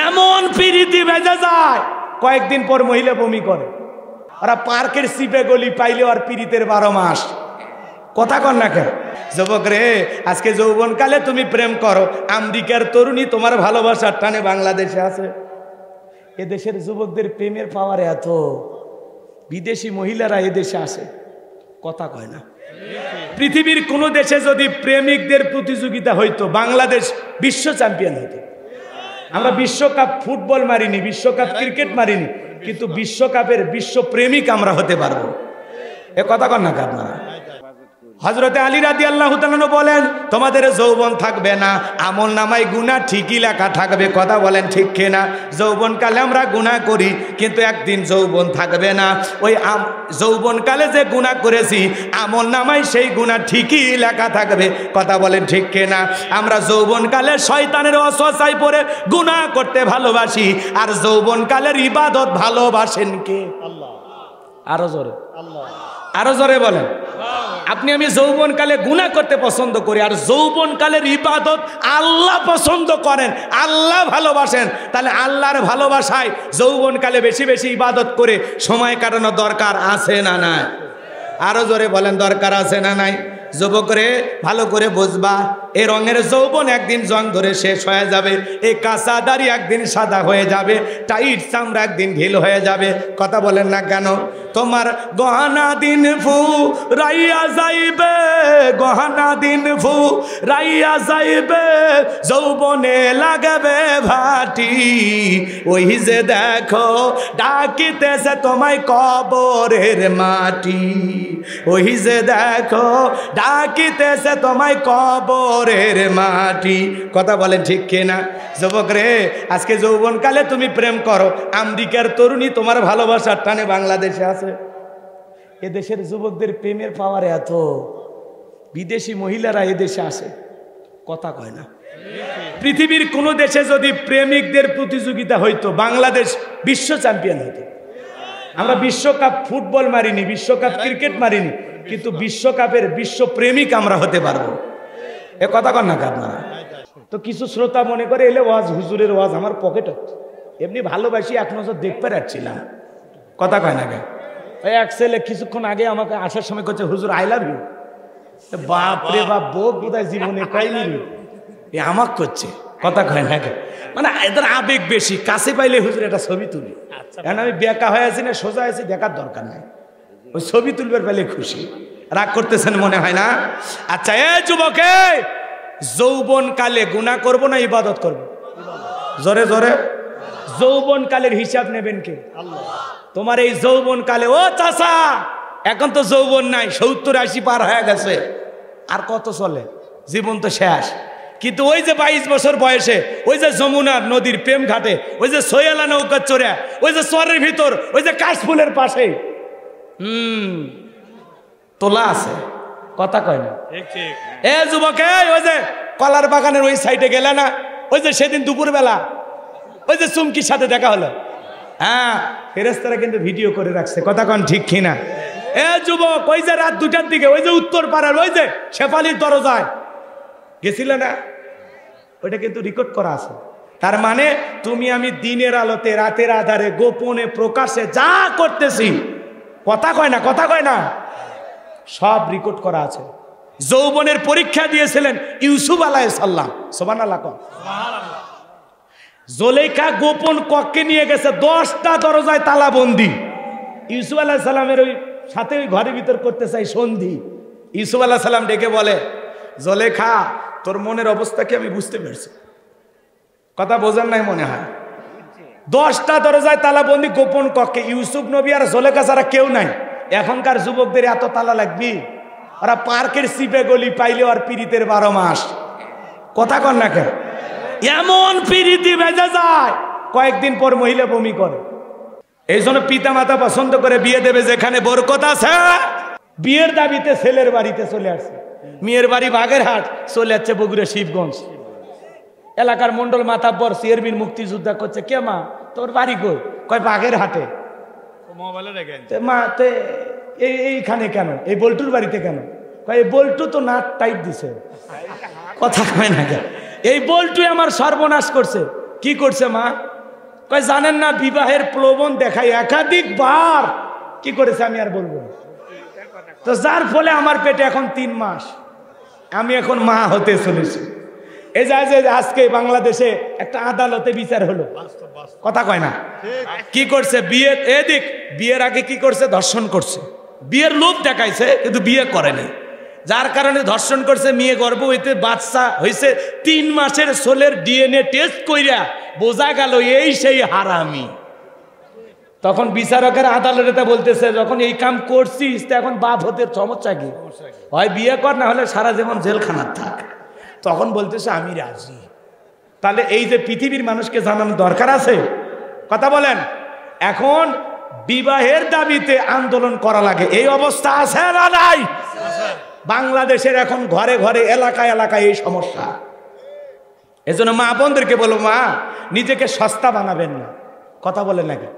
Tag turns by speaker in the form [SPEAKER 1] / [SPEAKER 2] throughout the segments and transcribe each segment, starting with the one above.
[SPEAKER 1] এমন পিরিতি বেজে যায় কয়েকদিন পর মহিলা বমি করে। ওরা পার্কের সিপে গলি পাইলে আর পিরিতের 12 মাস। কথা কন না কেন? যুবক রে, আজকে যৌবনকালে তুমি প্রেম করো, আমেরিকার তরুণী তোমার ভালোবাসার টানে বাংলাদেশে আছে। এদেশের যুবকদের প্রেমের পাওয়ার এত, বিদেশি মহিলারা এদেশে আসে। কথা কয় না? পৃথিবীর কোন দেশে যদি প্রেমিকদের প্রতিযোগিতা হইতো, বাংলাদেশ বিশ্ব চ্যাম্পিয়ন হইতো। আমরা বিশ্বকাপ ফুটবল মারিনি, বিশ্বকাপ ক্রিকেট মারিনি, কিন্তু বিশ্বকাপের বিশ্ব প্রেমিক আমরা হতে পারবো। এ কথা কন না কার না? হযরতে আলী রাদিয়াল্লাহু তাআলা বলেন, তোমাদের যৌবন থাকবে না, আমল নামায় গুনাহ ঠিকই লেখা থাকবে। কথা বলেন ঠিক কিনা? যৌবনকালে আমরা গুনাহ করি, কিন্তু একদিন যৌবন থাকবে না। ওই যৌবনকালে যে গুনাহ করেছি, আমল নামায় সেই গুনাহ ঠিকই লেখা থাকবে। কথা বলেন ঠিক কিনা? আমরা যৌবনকালে শয়তানের ওয়াসওয়াসায় পড়ে গুনাহ করতে ভালোবাসি, আর যৌবনকালের ইবাদত ভালোবাসেন কে? আল্লাহ। আরো জোরে আল্লাহ, আরো জোরে বলেন। আপনি আমি যৌবনকালে গুনাহ করতে পছন্দ করি, আর যৌবনকালের ইবাদত আল্লাহ পছন্দ করেন, আল্লাহ ভালোবাসেন। তাহলে আল্লাহর ভালোবাসায় যৌবনকালে বেশি বেশি ইবাদত করে সময় কাটানো দরকার আছে না নাই? আরো জোরে বলেন, দরকার আছে না নাই? যুবক রে, ভালো করে বুঝবা, এই রঙের যৌবন একদিন জং ধরে শেষ হয়ে যাবে, এই কাঁচা দাড়ি একদিন সাদা হয়ে যাবে, টাইট চামড়া একদিন ঢিল হয়ে যাবে। কথা বলেন না কেন? তোমার গহনা দিন ফু রাইয়া যাইবে, গহনা দিন ফু রাইয়া যাইবে, যৌবনে লাগবে ভাটি, ওই যে দেখো ডাকিতেছে তোমায় কবরের মাটি, ওই যে দেখো ডাকিতেছে তোমায় কবরের মাটি। কথা বলেন ঠিক কিনা? যুবক রে, আজকে যৌবনকালে তুমি প্রেম করো, আমেরিকার তরুণী তোমার ভালোবাসার টানে বাংলাদেশে আছে। এদেশের যুবকদের প্রেমের পাওয়ার এত, বিদেশি মহিলারা এদেশে আসে। কথা কয় না? পৃথিবীর কোন দেশে যদি প্রেমিকদের প্রতিযোগিতা হইতো, বাংলাদেশ বিশ্ব চ্যাম্পিয়ন হইতো। আমরা বিশ্বকাপ ফুটবল মারিনি, বিশ্বকাপ ক্রিকেট মারিনি, কিন্তু বিশ্বকাপের বিশ্ব প্রেমিক আমরা হতে পারবো। এ কথা কন না আপনারা? তো কিছু শ্রোতা মনে করে এলে ওয়াজ, হুজুরের ওয়াজ আমার পকেটে, এমনি ভালোবাসি এক নজর দেখতে পাচ্ছিলাম। কথা কয় না কেন? ওই এক ছেলে কিছুক্ষণ আগে আমাকে আসার সময় করছে, হুজুর আই লাভ ইউ। বাপ রে বাপ, বোধ বোধহয় জীবনে কয়নি আমাক করছে। কথা কয় না কেন? মানে এদের আবেগ বেশি, কাছে পাইলে হুজুর একটা ছবি তুলি। কারণ আমি বেকা হয়ে আছি না সোজা আছি, দেখার দরকার নাই, ওই ছবি তুলবার পেলে খুশি। রাগ করতেছেন মনে হয় না? আচ্ছা এ যুবকে, যৌবন কালে গুনাহ করব না ইবাদত করব? জোরে জোরে। যৌবন কালের হিসাব নেবেন কে? আল্লাহ। তোমার এই যৌবন কালে, ও চাচা এখন তো যৌবন নাই, 70-80 পার হয়ে গেছে, আর কত চলে? জীবন তো শেষ। কিন্তু ওই যে 22 বছর বয়সে ওই যে যমুনার নদীর প্রেম ঘাটে, ওই যে সৈয়ালা নৌকা চড়ে, ওই যে চরের ভিতর, ওই যে কাশফুলের পাশে তোলা আছে। কথা কয় না? এ যুবকে, ওই যে কলার বাগানের ওই সাইডে গেলে না, ওই যে সেদিন দুপুরবেলা ওই যে চুমকির সাথে দেখা হলো, হ্যাঁ ফেরেশতারা কিন্তু ভিডিও করে রাখছে। কথা কন ঠিক কিনা? এ যুবক, ওই যে রাত 2টার দিকে ওই যে উত্তর পাড়ার ওই যে শেফালির দরজায় গেছিল না, ওইটা কিন্তু রেকর্ড করা আছে। তার মানে তুমি আমি দিনের আলোতে, রাতের আধারে, গোপনে প্রকাশে যা করতেছি, কথা কয় না, কথা কয় না, সব রেকর্ড করা আছে। যৌবনের পরীক্ষা দিয়েছিলেন ইউসুফ আলাইহিস সালাম। সুবহানাল্লাহ। জুলেখা গোপন কক্ষে নিয়ে গেছে, 10টা দরজায় তালাবন্দি। ইউসুফ আলাইহিস সালামের ওই সাথে ওই ঘরের ভিতর করতে চাই সন্ধি। ইউসুফ আলাইহিস সালাম ডেকে বলে, জুলেখা তোর মনের অবস্থা কি আমি বুঝতে পারছি। কথা বোঝেন নাই মনে হয়? 10টা দরজায় তালাবন্দি গোপন কক্ষে, ইউসুফ নবী আর জুলেখা ছাড়া কেউ নাই। এখনকার যুবকদের এত তালা লাগবি? ওরা পার্কের সিপে গলি পাইলে আর পিরিতের 12 মাস। কথা কন না কেন? এমন পিরিতি বেজে যায় কয়েকদিন পর মহিলা বমি করে। এই জন্য পিতা মাতা পছন্দ করে বিয়ে দেবে যেখানে বরকত আছে। বিয়ের দাবিতে ছেলের বাড়িতে চলে আসছে, মেয়ের বাড়ি বাগেরহাট, চলে যাচ্ছে বগুড়া শিবগঞ্জ। এলাকার মন্ডল মাতাব্বর চেয়ারম্যান মুক্তিযোদ্ধা করছে, কে মা তোর বাড়ি কই? কয় বাগেরহাটে। মা এইখানে কেন? এই বল্টুর বাড়িতে কেন? কয় এই বল্টু তো নাট টাইট দিছে। কথা কয় না কেন? এই বল্টু আমার সর্বনাশ করছে। কি করছে মা? কয় জানেন না, বিবাহের প্রলোভন দেখায় একাধিকবার। কি করেছে আমি আর বলবো? তো যার ফলে আমার পেটে এখন 3 মাস, আমি এখন মা হতে চলেছি। এই যে আজকে বাংলাদেশে একটা আদালতে বিচার হলো, কথা কয় না? কি করছে? বিয়ের আগে কি করছে? ধর্ষণ করছে। বিয়ের লোভ দেখাইছে কিন্তু বিয়ে করেনি, যার কারণে ধর্ষণ করছে। মেয়ে গর্ভবতী, বাচ্চা হয়েছে 3 মাসের ছোলের ডিএনএ টেস্ট কইরা বোঝা গেল এই সেই হারামি। তখন বিচারকের আদালতে বলতেছে, যখন এই কাম করছিস তো এখন বাপ হতে সমস্যা কি? হয় বিয়ে কর, না হলে সারা জীবন জেলখানার থাক। তখন বলতেছে আমি রাজি। তাহলে এই যে পৃথিবীর মানুষকে জানানো দরকার আছে, কথা বলেন। এখন বিবাহের দাবিতে আন্দোলন করা লাগে, এই অবস্থা আছে না নাই? বাংলাদেশের এখন ঘরে ঘরে, এলাকায় এলাকায় এই সমস্যা। এজন্য মা বোনদেরকে বলো, মা নিজেকে সস্তা বানাবেন না, কথা বলেন নাকি?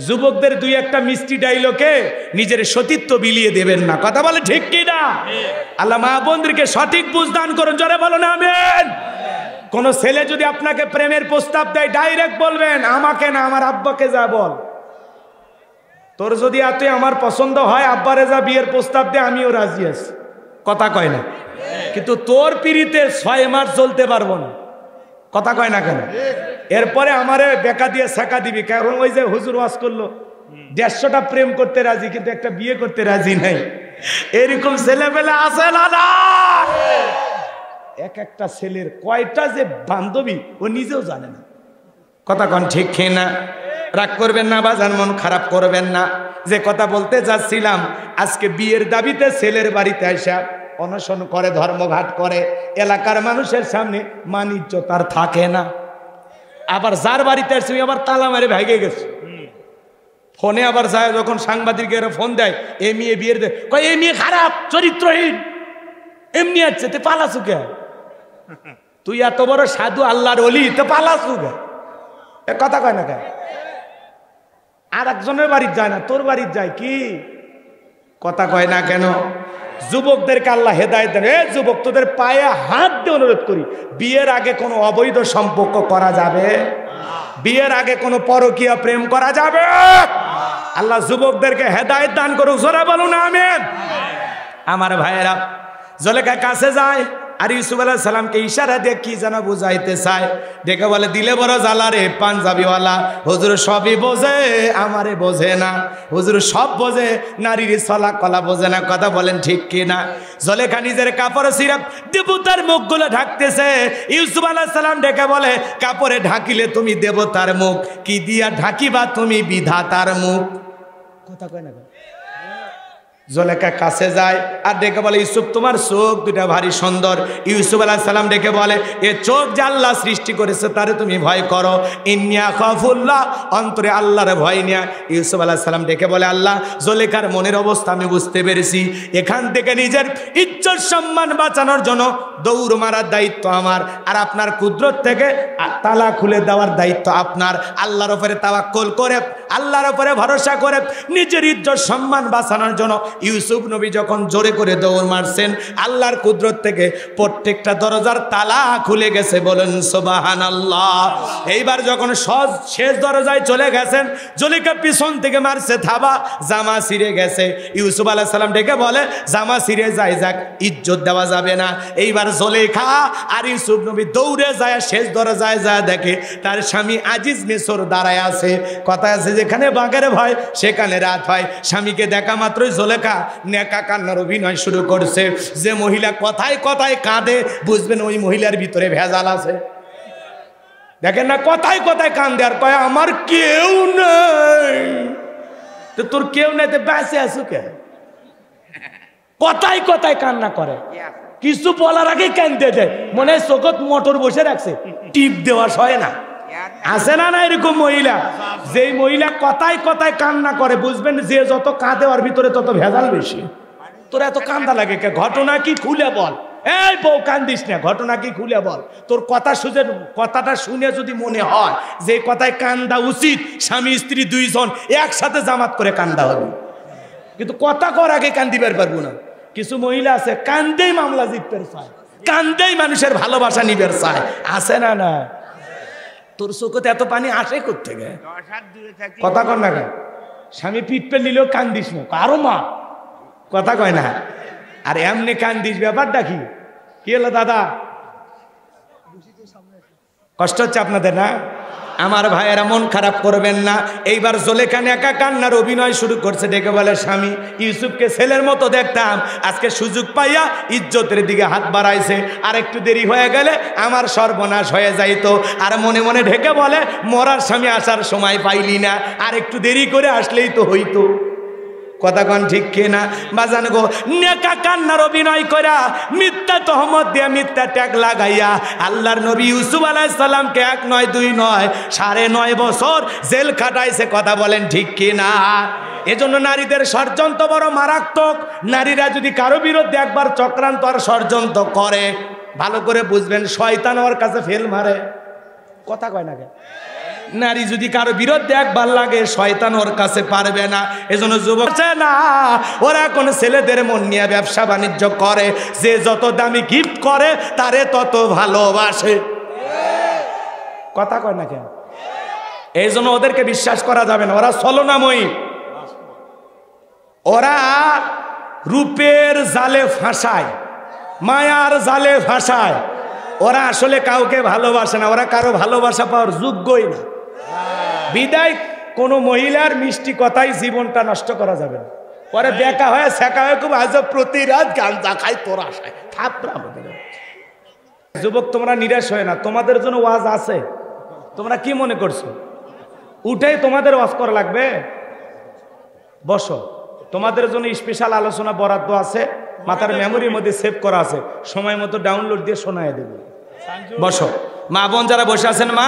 [SPEAKER 1] যুবকদের 2-1টা মিষ্টি ডাইলগে নিজের সতীত্ব বিলিয়ে দেবেন না, কথা বলে ঠিক কি না? আল্লাহ মা বোনদেরকে সঠিক বুঝদান করুন, জোরে বলো না আমিন। কোন ছেলে যদি আপনাকে প্রেমের প্রস্তাব দেয়, ডাইরেক্ট বলবেন আমাকে না, আমার আব্বাকে যা বল। তোর যদি এতই আমার পছন্দ হয়, আব্বারে যা বিয়ের প্রস্তাব দে, আমিও রাজি আছি, কথা কয় না? কিন্তু তোর পিড়িতে 6 মাস চলতে পারবো না, কথা কয় না কেন? এরপরে আমারে বেকা দিয়ে শেখা দিবি, কারণ ওই যে হুজুর ওয়াজ করলো 150টা প্রেম করতে রাজি কিন্তু একটা বিয়ে করতে রাজি নাই। এরকম ছেলেবেলা আছে না? এক একটা ছেলের কয়টা যে বান্ধবী ও নিজেও জানে না, কথা কন ঠিক না? রাগ করবেন না বাজান, মন খারাপ করবেন না। যে কথা বলতে যাচ্ছিলাম, আজকে বিয়ের দাবিতে ছেলের বাড়িতে আসা অনশন করে, ধর্মঘাট করে, এলাকার মানুষের সামনে মান ইজ্জত আর থাকে না। আবার যার বাড়িতে আসছে আবার তালা মারে ভাগে গেছে। ফোনে আবার যায়, যখন সাংবাদিকেরা ফোন দেয়, এ মেয়ে বিয়ের দেয়, কয় এ মেয়ে খারাপ, চরিত্রহীন, এমনি আছে, তে পালাসু কে? তুই এত বড় সাধু আল্লাহর ওলি, তো পালাসু কে? কথা কয় না কেন? আর একজনের বাড়ির যায় না, তোর বাড়ির যায় কি? কথা কয় না কেন? যুবকদেরকে আল্লাহ হেদায়েত দেন। এ যুবক, তোদের পায়ে হাত দিয়ে অনুরোধ করি, বিয়ের আগে কোনো অবৈধ সম্পর্ক করা যাবে? বিয়ের আগে কোনো পরকীয়া প্রেম করা যাবে? আল্লাহ যুবকদেরকে হেদায়েত দান করুক, জোরে বলুন আমিন। আমার ভাইয়েরা, জুলেখা কাছে যায় আর ইউসুফ আলাইহিস সালামকে ইশারা দিয়ে কি যেন বুঝাইতে চায়। দেখে বলে, দিলে বড় জ্বালা রে পাঞ্জাবিওয়ালা, হুজুর সবই বোঝে, আমারে বোঝে না। হুজুর সব বোঝে, নারীর চলা কলা বোঝে না, কথা বলেন ঠিক কিনা? জুলেখা নিজের কাপড় সিরাপ দেবতার মুখগুলো ঢাকতেছে। ইউসুফ আলাইহিস সালাম ডেকে বলে, কাপড়ে ঢাকিলে তুমি দেবতার মুখ, কি দিয়া ঢাকিবা তুমি বিধাতার মুখ? কথা কয় না? জুলেখা কাছে যায় আর ডেকে বলে, ইউসুফ তোমার চোখ দুটা ভারী সুন্দর। ইউসুফ আলাইহিস সালাম ডেকে বলে, এ চোখ যে আল্লাহ সৃষ্টি করেছে তারে তুমি ভয় করো, ইন্নিয়া খাফুল্লাহ, অন্তরে আল্লাহর ভয় নিয়া। ইউসুফ আলাইহিস সালাম ডেকে বলে, আল্লাহ জুলেখার মনের অবস্থা আমি বুঝতে পেরেছি, এখান থেকে নিজের ইজ্জত সম্মান বাঁচানোর জন্য দৌড় মারার দায়িত্ব আমার, আর আপনার কুদরত থেকে তালা খুলে দেওয়ার দায়িত্ব আপনার। আল্লাহর উপরে তাওয়াক্কুল করে, আল্লাহর উপরে ভরসা করে নিজের ইজ্জত সম্মান বাঁচানোর জন্য ইউসুফ নবী যখন জোরে করে দৌড় মারছেন, আল্লাহর কুদরত থেকে প্রত্যেকটা দরজার তালা খুলে গেছে, বলেন সুবহানাল্লাহ। এইবার যখন শেষ দরজায় চলে গেছেন, জুলেখা পিছন থেকে মারছে থাবা, জামা ছিঁড়ে গেছে। ইউসুফ আলাইহিস সালাম ডেকে বলে, জামা ছিঁড়ে যায় যাক, ইজ্জত দেওয়া যাবে না। এইবার জুলেখা আর ইউসুফ নবী দৌড়ে যায়, শেষ দরজায় যায়, দেখে তার স্বামী আজিজ মিসর দাঁড়ায় আছে। কথা আছে, যেখানে বাঘের ভয় সেখানে রাত হয়। স্বামীকে দেখা মাত্রই জুলেখা নেকা কান্নার অভিনয় শুরু করছে। যে মহিলা কথায় কথায় কাঁদে, বুঝবেন ওই মহিলার ভিতরে ভেজাল আছে। দেখেন না, কথায় কথায় কান্দে আর কয় আমার কেউ নেই। তো তোর কেউ নেই তো বেঁচে আছো কে? কথায় কথায় কান্না করে, কিছু বলার আগে কান্দতে দেয়, মনে হয় চোখত মোটর বসে রাখছে, টিপ দেওয়া হয় না। আছে না না এরকম মহিলা? যেই মহিলা কথায় কথায় কান্না করে, বুঝবেন যে যত কাঁদে ওর ভিতরে তত ভেজাল বেশি। তোর এত কান্দা লাগে কে? ঘটনা কি খুলে বল। এই বউ কান্দিস না, ঘটনা কি খুলে বল। তোর কথাটা শুনে যদি মনে হয় যে কথায় কান্দা উচিত, স্বামী স্ত্রী দুইজন একসাথে জামাত করে কান্দা হবে, কিন্তু কথা কর আগে কান্দিবার পারবো না। কিছু মহিলা আছে কান্দেই মামলা জিততে চায়, কান্দেই মানুষের ভালোবাসা নিবার চায়, আছে না না? তোর চোখতে এত পানি আসে কোত্থেকে? কথা কর না কেন? স্বামী পিঠ পে নিলেও কান্দিস না, আরো মা কথা কয় না। আর এমনি কান্দিস, ব্যাপারটা কি? কি হলো দাদা? কষ্ট হচ্ছে আপনাদের না? আমার ভাইয়েরা মন খারাপ করবেন না। এইবার জোলেখান একা কান্নার অভিনয় শুরু করছে, ডেকে বলে স্বামী ইউসুফকে ছেলের মতো দেখতাম, আজকে সুযোগ পাইয়া ইজ্জতের দিকে হাত বাড়াইছে, আর একটু দেরি হয়ে গেলে আমার সর্বনাশ হয়ে যাইতো। আর মনে মনে ঢেকে বলে মরার স্বামী আসার সময় পাইলি না, আর একটু দেরি করে আসলেই তো হইতো। কথা কন ঠিক কিনা বাজান গো? নেকা কান্নার অভিনয় করা, মিথ্যা তহমত দিয়া, মিথ্যা ট্যাগ লাগাইয়া আল্লাহর নবী ইউসুফ আলাইহিস সালামকে 1 নয় 2 নয় 9.5 বছর জেল খাটাইছে। কথা বলেন ঠিক কিনা? এজন্য নারীদের ষড়যন্ত্র বড় মারাত্মক। নারীরা যদি কারো বিরুদ্ধে একবার চক্রান্ত আর ষড়যন্ত্র করে, ভালো করে বুঝবেন শয়তান ওর কাছে ফেল মারে। কথা কয় না কেন? নারী যদি কারো বিরুদ্ধে একবার লাগে, শয়তান ওর কাছে পারবে না। এজন্য যুবক না, ওরা এখন ছেলেদের মন নিয়ে ব্যবসা বাণিজ্য করে, যে যত দামি গিফট করে তারে তত ভালোবাসে। কথা কয় না কেন? এই জন্য ওদেরকে বিশ্বাস করা যাবে না, ওরা ছলনাময়ী। ওরা রূপের জালে ফাঁসায়, মায়ার জালে ফাঁসায়। ওরা আসলে কাউকে ভালোবাসে না, ওরা কারো ভালোবাসা পাওয়ার যোগ্যই না। বিদায় কোনো মহিলার মিষ্টি কথাই জীবনটা নষ্ট করা যাবে না। পরে বেকা হয়ে শেখা হয়ে খুব আজব প্রতি রাত গাঞ্জা খাই তোর আশায় থাপড়া হবে। যুবক তোমরা নিরাশ হয় না, তোমাদের জন্য ওয়াজ আছে। তোমরা কি মনে করছো উঠেই তোমাদের ওয়াজ করা লাগবে? বসো, তোমাদের জন্য স্পেশাল আলোচনা বরাদ্দ আছে, মাথার মেমোরির মধ্যে সেভ করা আছে, সময় মতো ডাউনলোড দিয়ে শোনায় দেব। বসো, মা বোন যারা বসে আছেন, মা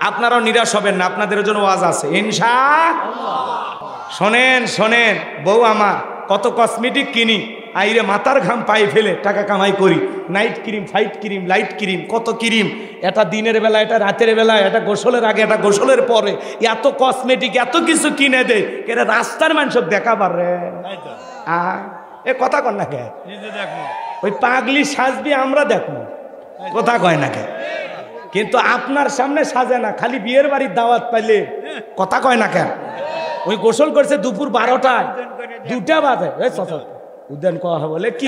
[SPEAKER 1] আপনারাও নিরাশ হবেন না, আপনাদের জন্য ওয়াজ আছে ইনশাআল্লাহ। শোনেন শোনেন, বউ আমার কত কসমেটিক কিনি, আইরে মাথার ঘাম পায়ে ফেলে টাকা কামাই করি। Night cream, fight cream, light cream, কত ক্রিম, এটা দিনের বেলা, এটা রাতের বেলা, এটা গোসলের আগে, এটা গোসলের পরে, এত কসমেটিক এত কিছু কিনে দেয়। এটা রাস্তার মানুষ দেখাবার রে এ কথা কর না কে? ওই পাগলি সাজবি আমরা দেখবো, কথা কয় না কে? কিন্তু আপনার সামনে সাজে না, খালি বিয়ের বাড়ির দাওয়াত পাইলে। কথা কয় না কেন? ওই গোসল করছে দুপুর 12টায়, 2টা বাজে উদ্যান কথা বলে কি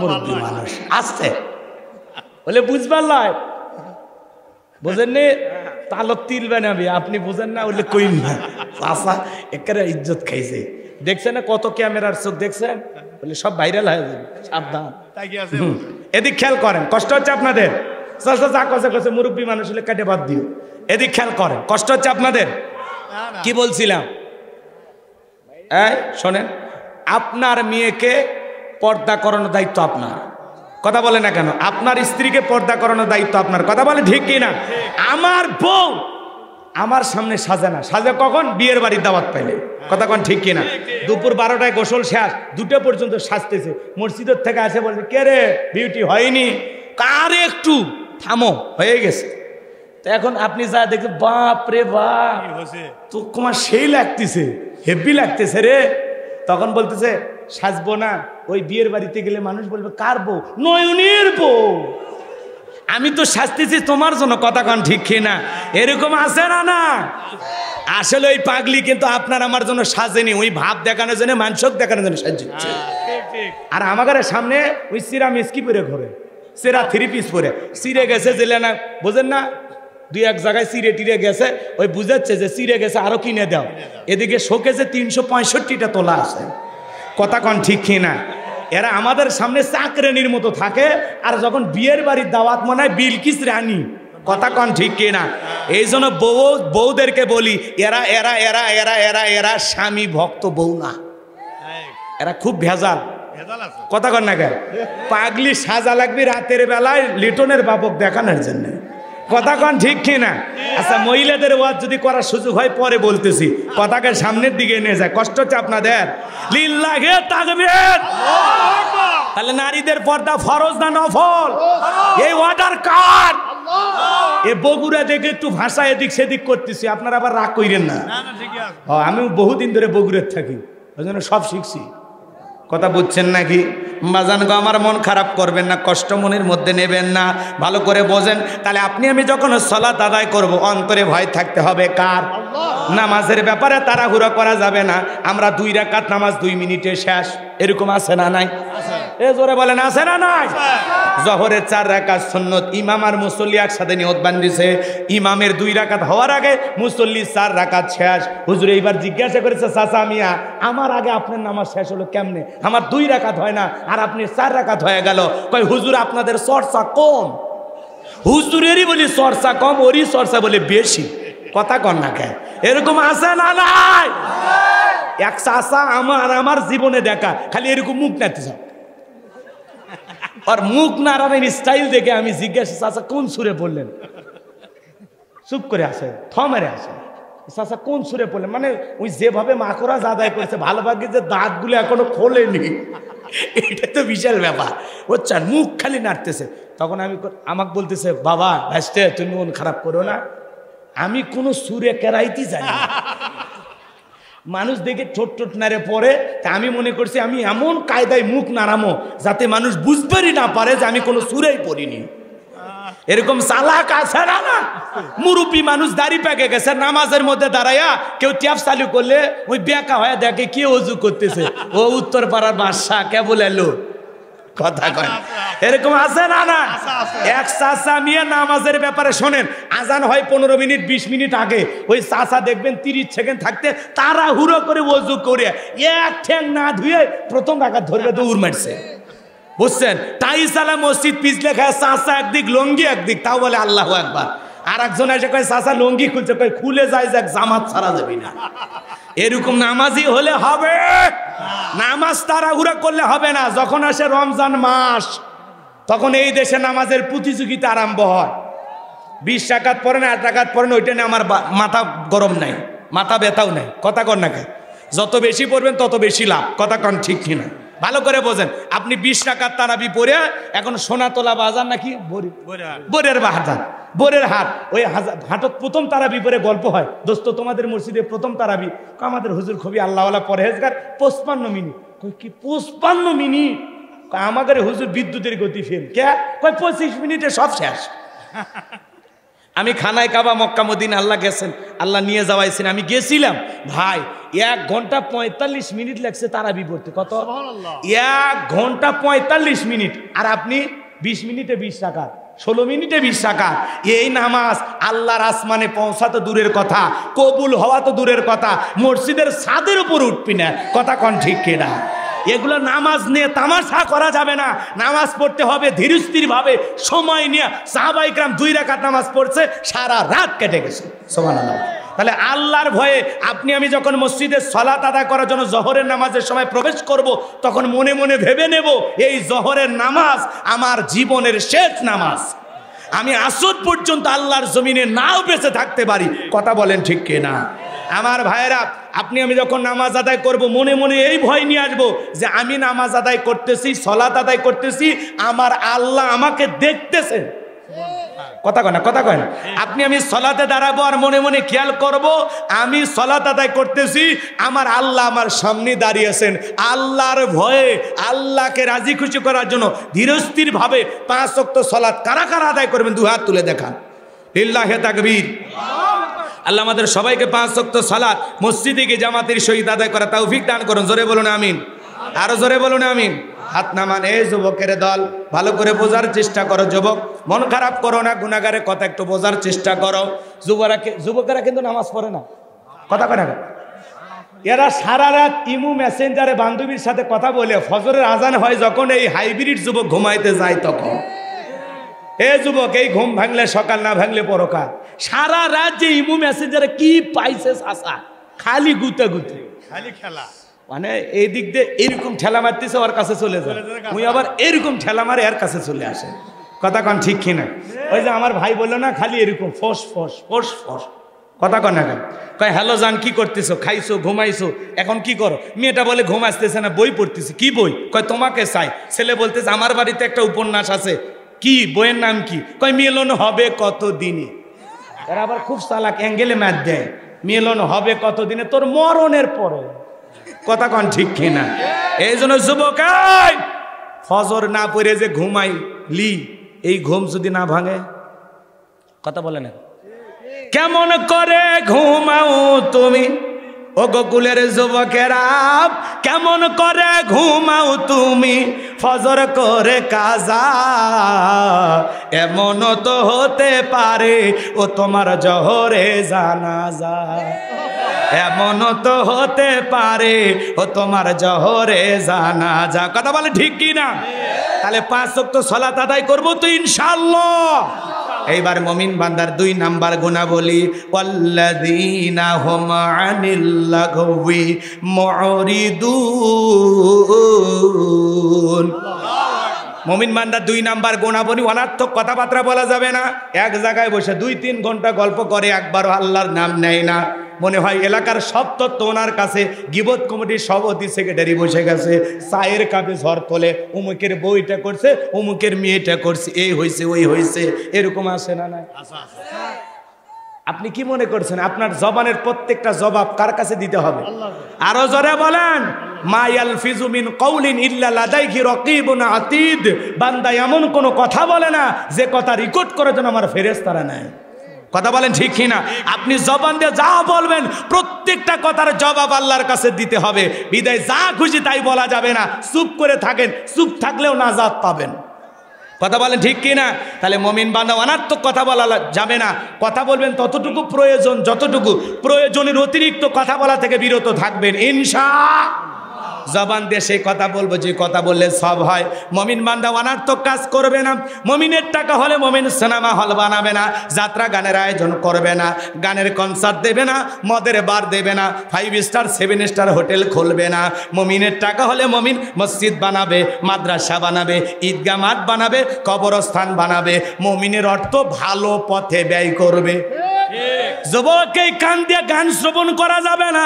[SPEAKER 1] মুরব্বী মানুষ আসছে বলে বুঝবার লয়, বুঝেন নি তালত তিল বানাবি, আপনি বুঝেন না বললে কইন না। আশা একেবারে ইজ্জত খাইছে, দেখছেন না কত ক্যামেরার চোখ, দেখছেন বলে সব ভাইরাল হয়ে যাবে, সাবধান। এদিক খেয়াল করেন, কষ্ট হচ্ছে আপনাদের? যা কষে কষে মুরব্বী মানুষ হলে কেটে বাদ দিও। এদিক খেয়াল করেন, কষ্ট হচ্ছে আপনাদের? কি বলছিলাম? এই শোনেন, আপনার মেয়েকে পর্দা করানোর দায়িত্ব আপনার। কথা বলে না কেন? আপনার স্ত্রীকে পর্দা করানোর দায়িত্ব আপনার। কথা বলে ঠিক কি না? আমার বউ আমার সামনে সাজে না, সাজে কখন? বিয়ের বাড়ির দাওয়াত পাইলে। কথা কন ঠিক কিনা? দুপুর 12টায় গোসল শেষ, 2টা পর্যন্ত সাজতেছে, মসজিদের থেকে আসে বলছে কে রে বিউটি হয়নি? কার একটু থামো, হয়ে গেছে। তো এখন আপনি যা দেখে বাপ রে বাপ, তো তোমার সেই লাগতেছে, হেভি লাগতেছে রে। তখন বলতেছে সাজবো না, ওই বিয়ের বাড়িতে গেলে মানুষ বলবে কার বউ? নয়নের বউ। আমি তো সাজতেছি তোমার জন্য। কথা কন ঠিক কিনা? এরকম আছে না? না আসলে ওই পাগলি কিন্তু আপনার আমার জন্য সাজেনি, ওই ভাব দেখানোর জন্য, মানসক দেখানোর জন্য সাজছে। আর আমাদের সামনে ওই সিরা মিসকি পরে ঘরে, সেরা 3 পিস পরে সিরে গেছে, জেলে না বোঝেন না, 2-1 জায়গায় সিরে টিরে গেছে, ওই বুঝাচ্ছে যে সিরে গেছে আরো কিনে দাও। এদিকে শোকেসে 365টা তোলা আছে। কথা কন ঠিক কিনা? এরা আমাদের সামনে চাকরানির মতো থাকে, আর যখন বিয়ের বাড়ির দাওয়াত মনে হয় বিলকিস রানী। কথা কন ঠিক কিনা? এই জন্য বউদেরকে বলি, এরা এরা এরা এরা এরা এরা স্বামী ভক্ত বউ না, এরা খুব ভেজাল। কথা কন না কেন? পাগলি সাজা লাগবে রাতের বেলায় লিটনের বাবক দেখানোর জন্য। কথা কন ঠিক কিনা? আচ্ছা, মহিলাদের ওয়াজ যদি করার সুযোগ হয় পরে বলতেছি, কথাকে সামনের দিকে নিয়ে যায়। কষ্ট হচ্ছে আপনাদের? লিল্লাহে তাকবীর। তাহলে নারীদের পর্দা ফরজ না নফল? এই অর্ডার কার? এ বগুড়া দেখে একটু ভাষা এদিক সেদিক করতেছি, আপনারা আবার রাগ কইরেন না। আমি বহুদিন ধরে বগুড়ার থাকি, ওই জন্য সব শিখছি। কথা বুঝছেন নাকি? বাজান গো, আমার মন খারাপ করবেন না, কষ্ট মনের মধ্যে নেবেন না, ভালো করে বোঝেন। তাহলে আপনি আমি যখন সালাত আদায় করব, অন্তরে ভয় থাকতে হবে কার? নামাজের ব্যাপারে তাড়াহুড়ো করা যাবে না। আমরা 2 রাকাত নামাজ 2 মিনিটে শেষ, এরকম আছে না নাই? এ জোরে বলেন, আছে না নাই? জোহরের 4 রাকাত সুন্নত, ইমাম আর মুসল্লি একসাথে নিয়ত বান্ধিছে। ইমামের 2 রাকাত হওয়ার আগে মুসল্লি 4 রাকাত শেষ। হুজুর এইবার জিজ্ঞাসা করেছে, চাচা মিয়া, আমার আগে আপনার নামাজ শেষ হলো কেমনে? আমার 2 রাকাত হয় না আর আপনি 4 রাকাত হয়ে গেল। কই হুজুর আপনাদের চর্চা কম। হুজুরেরই বলি চর্চা কম, ওরই চর্চা বলে বেশি। কথা কন না কেন? এরকম আছে না নাই? এক চাচা আমার জীবনে দেখা, খালি এরকম মুখ নাড়তে যাও, আর মুখ নাড়ানোর স্টাইল দেখে আমি জিজ্ঞাসা, চাচা কোন সুরে বললেন? চুপ করে আসে, থমেরে আসে। চাচা কোন সুরে পড়লেন? মানে ওই যেভাবে মাকড়া আদায় করেছে, ভালো ভাগ্যে যে দাঁতগুলো এখনো খোলেনি, এটা তো বিশাল ব্যাপার। বুঝছেন, মুখ খালি নাড়তেছে। তখন আমাকে বলতেছে, বাবা ভাসতে তুমি মন খারাপ করো না, আমি কোনো সুরে কেরাইতে জানি না। মানুষ দেখে ঠোঁট ঠোঁট নাড়ে পড়ে, তা আমি মনে করছি আমি এমন কায়দায় মুখ নাড়ামো যাতে মানুষ বুঝতেই না পারে যে আমি কোনো সুরেই পড়িনি। এরকম চালাক আছে না? না, মুরব্বী মানুষ দাড়ি পেকে গেছে, নামাজের মধ্যে দাঁড়াইয়া কেউ ট্যাপ চালু করলে ওই বেকা হয়ে দেখে কে ওযু করতেছে, ও উত্তর পাড়ার বাদশা কেবল এলো। কথা কয়, এরকম আছে না? না, এক চাচা মিয়া নামাজের ব্যাপারে শোনেন, আজান হয় 15 মিনিট 20 মিনিট আগে, ওই চাচা দেখবেন 30 সেকেন্ড থাকতে তাড়াহুড়ো করে ওযু করে এক ঠ্যাং না ধুয়ে প্রথম রাকাত ধরবে, দৌড় মারছে। বুঝছেন, তাই সালা মসজিদ পিছলে খায়, চাচা একদিক লঙ্গি একদিক, তাও বলে আল্লাহু আকবার। আর একজন এসে কয় চাচা লঙ্গি খুলছে, কয় খুলে যায় যাক, জামাত ছাড়া যাবি না। এরকম নামাজি হলে হবে? নামাজ তাড়াহুড়া করলে হবে না। যখন আসে রমজান মাস, তখন এই দেশে নামাজের প্রতিযোগিতা আরম্ভ হয়। 20 রাকাত পড়েন, 8 রাকাত পড়েন, ওইটা নিয়ে আমার মাথা গরম নাই, মাথা ব্যথাও নাই। কথা কন না, যত বেশি পড়বেন তত বেশি লাভ। কথা কন ঠিক কিনা? ভালো করে বোঝেন। আপনি 20 রাকাত তারাবি পড়ে এখন সোনাতলা বাজার নাকি বোরের বাজার, বোরের হাট, ওই হাটত প্রথম তারাবি পরে গল্প হয়, দোস্ত তোমাদের মসজিদে প্রথম তারাবি? আমাদের হুজুর খুবই আল্লাহওয়ালা পরহেজগার, 55 মিনিট। কই কি 55 মিনিট? আমাদের হুজুর বিদ্যুতের গতি ফেল। কে? কই 25 মিনিটে সব শেষ। আমি খানায় কাবা মক্কা মদিনা আল্লাহ গেছেন, আল্লাহ নিয়ে যাওয়াইছেন, আমি গেছিলাম ভাই। 1 ঘন্টা 45 মিনিট লাগছে তারাবি পড়তে। কত? 1 ঘন্টা 45 মিনিট। আর আপনি 20 মিনিটে 20 রাকাত, 16 মিনিটে 20 রাকাত। এই নামাজ আল্লাহর আসমানে পৌঁছা তো দূরের কথা, কবুল হওয়া তো দূরের কথা, মসজিদের ছাদের উপর উঠবি না। কথা কন ঠিক কিনা? এগুলো নামাজ নিয়ে তামাশা করা যাবে না। নামাজ পড়তে হবে ধীরস্থির ভাবে, সময় নিয়ে। সাহাবায়ে কেরাম 2 রাকাত নামাজ পড়ছে, সারা রাত কেটে গেছে। সুবহানাল্লাহ। তাহলে আল্লাহর ভয়ে আপনি আমি যখন মসজিদে সালাত আদায় করার জন্য জোহরের নামাজের সময় প্রবেশ করব, তখন মনে মনে ভেবে নেব এই জোহরের নামাজ আমার জীবনের শেষ নামাজ। আমি আসর পর্যন্ত আল্লাহর জমিনে নাও বেঁচে থাকতে পারি। কথা বলেন ঠিক কিনা? আমার ভাইয়েরা, আপনি আমি যখন নামাজ আদায় করব, মনে মনে এই ভয় নিয়ে আসবো যে আমি নামাজ আদায় করতেছি, সালাত আদায় করতেছি, আমার আল্লাহ আমাকে দেখতেছেন। কথা কয় না? কথা কয় না? আপনি আমি সালাতে দাঁড়াবো আর মনে মনে খেয়াল করব আমি সালাত আদায় করতেছি, আমার আল্লাহ আমার সামনে দাঁড়িয়েছেন। আল্লাহর ভয়ে, আল্লাহকে রাজি খুশি করার জন্য ধীরস্থির ভাবে 5 ওয়াক্ত সালাত কারা কারা আদায় করবেন? 2 হাত তুলে দেখান। লিল্লাহি তাকবীর। আল্লাহ আমাদের সবাইকে 5 ওয়াক্ত সালাত মসজিদে গিয়ে জামাতের সহিত আদায় করা তৌফিক দান করুন। জোরে বলুন আমিন। আরো জোরে বলুন আমিন। হাত নামান। এই যুবকের দল, ভালো করে বোঝার চেষ্টা করো। যুবক, মন খারাপ করো না, গুনাহগারের কথা একটু বোঝার চেষ্টা করো। যুবকেরা কিন্তু নামাজ পড়ে না। কথা কয় না? এরা সারা রাত ইমু মেসেঞ্জারে বান্ধবীর সাথে কথা বলে, ফজরের আজান হয় যখন, এই হাইব্রিড যুবক ঘুমাইতে যায় তখন। এ যুবক, এই ঘুম ভাঙলে সকাল, না ভাঙলে পরকাল। সারা রাত যে ইমু মেসেঞ্জারে কি পাইছে চাচা, খালি গুতে গুতে, খালি খেলা। মানে এই দিক দিয়ে এরকম ঠেলা মারতেছে, ওর কাছে চলে যায়, ওই আবার এরকম ঠেলা মারে এর কাছে চলে আসে। কথা কন ঠিক কিনা? ওই যে আমার ভাই বললো না, খালি এরকম ফস ফস ফস ফস। কথা কন না কেন? কয় হ্যালো জান, কি করতেছো? খাইছো, ঘুমাইছো, এখন কি করো? মেয়েটা বলে ঘুম আসতেছে না, বই পড়তেছি। কি বই? কয় তোমাকে চাই। ছেলে বলতেছে আমার বাড়িতে একটা উপন্যাস আছে। কি বইয়ের নাম কি? কয় মিলন হবে কতদিনে। এরা আবার খুব চালাক, অ্যাঙ্গেলে ম্যাচ দেয়। মিলন হবে কতদিনে? তোর মরণের পরে। কথা কন ঠিক কিনা? এই জন্য যুবক, ফজর না পড়ে যে ঘুমাই লি, এই ঘুম যদি না ভাঙে, কথা বলে না, কেমন করে ঘুমাও তুমি ও গোকুলের যুবকেরা, কেমন করে ঘুমাও তুমি ফজর করে কাজা, এমন তো হতে পারে ও তোমার জহরে জানাজা, এমন তো হতে পারে ও তোমার জহরে জানাজা। কথা বলে ঠিক কি না? তাহলে 5 ওয়াক্ত সালাত আদায় করবো তো ইনশাআল্লাহ। এইবার মুমিন বান্দার 2 নাম্বার গুণাবলী, ওয়াল্লাযীনা হুম আনিল লাগওয়ি মুরিদুন। মুমিন বান্দার 2 নাম্বার গুণাবলী, অনার্থক কথাবার্তা বলা যাবে না। এক জায়গায় বসে 2-3 ঘন্টা গল্প করে, একবারও আল্লাহর নাম নেয় না। মনে হয় এলাকার সব তত্ত্ব ওনার কাছে। গিবত কমিটির সভাপতি সেক্রেটারি বসে গেছে, চায়ের কাপে ঝড় তোলে, অমুকের বইটা করছে, অমুকের মেয়েটা করছে, এই হয়েছে ওই হয়েছে, এরকম আসে না? না, আপনি কি মনে করছেন আপনার জবানের প্রত্যেকটা জবাব কার কাছে দিতে হবে? আরো জোরে বলেন, মা ইয়ালফিজু মিন কাউলিন ইল্লা লাদাইহি রাকিবুন আতীদ। বান্দা এমন কোনো কথা বলে না যে কথা রেকর্ড করার জন্য আমার ফেরেশতারা নাই। কথা বলেন ঠিক কি না? আপনি জবান দিয়ে যা বলবেন প্রত্যেকটা কথার জবাব আল্লাহর কাছে দিতে হবে। বিদায় যা খুশি তাই বলা যাবে না। চুপ করে থাকেন, চুপ থাকলেও নাজাত পাবেন। কথা বলেন ঠিক কি না? তাহলে মুমিন বান্দা অনার্থক কথা বলা যাবে না। কথা বলবেন ততটুকু প্রয়োজন, যতটুকু প্রয়োজনের অতিরিক্ত কথা বলা থেকে বিরত থাকবেন ইনশাআল্লাহ। জবান দিয়ে সেই কথা বলবো যে কথা বললে সব হয়। মুমিন বান্দা অনার্থক কাজ করবে না। মুমিনের টাকা হলে মুমিন সিনেমা হল বানাবে না, যাত্রা গানের আয়োজন করবে না, গানের কনসার্ট দেবে না, মদের বার দেবে না, 5 স্টার 7 স্টার হোটেল খুলবে না। মুমিনের টাকা হলে মুমিন মসজিদ বানাবে, মাদ্রাসা বানাবে, ঈদগাহ মাঠ বানাবে, কবরস্থান বানাবে। মুমিনের অর্থ ভালো পথে ব্যয় করবে। যুবক, এই কান দিয়ে গান শ্রবণ করা যাবে না।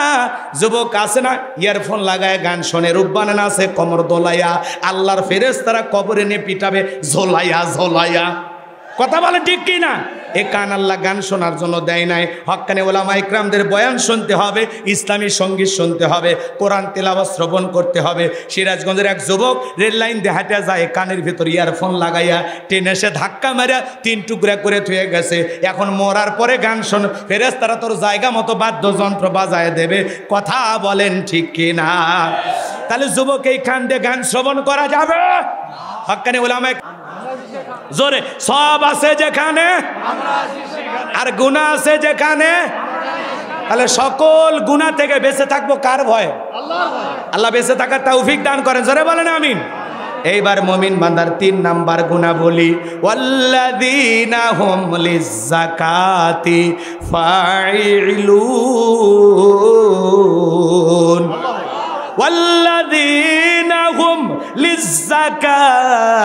[SPEAKER 1] যুবক আছে না ইয়ারফোন লাগায় গান শোনে, রূপবান আছে কমর দোলাইয়া, আল্লাহর ফেরেশতারা কবরে নিয়ে পিটাবে ঝোলাইয়া ঝোলাইয়া। কথা বলে ঠিক কি না? এ কান আল্লাহ গান শোনার জন্য দেয় নাই। হক্কানি ওলামা ইকরামদের বয়ান শুনতে হবে, ইসলামী সঙ্গীত শুনতে হবে, কোরআন তেলাওয়াত শ্রবণ করতে হবে। সিরাজগঞ্জের এক যুবক রেল লাইন দিয়ে হাঁটা যায়, কানের ভিতর ইয়ারফোন লাগাইয়া ট্রেনে এসে ধাক্কা মারিয়া 3 টুকরা করে থুয়ে গেছে। এখন মরার পরে গান শোন, ফেরেশতারা তোর জায়গা মতো বাদ্যযন্ত্র বাজায় দেবে। কথা বলেন ঠিক কি না? তাহলে যুবক, এই কান দিয়ে গান শ্রবণ করা যাবে? হক্কানি ওলামা জোরে, সব আছে যেখানে আর গুনাহ আছে যেখানে, তাহলে সকল গুনাহ থেকে বেঁচে থাকবো কার ভয়ে? আল্লাহ বেঁচে থাকার তৌফিক দান করেন। জোরে বলেন আমিন। এইবার মুমিন বান্দার 3 নাম্বার গুনাবলী, ওয়াল্লাযীনা হুম লিয-যাকাতি ফাইলুন। والذين هم للزكاة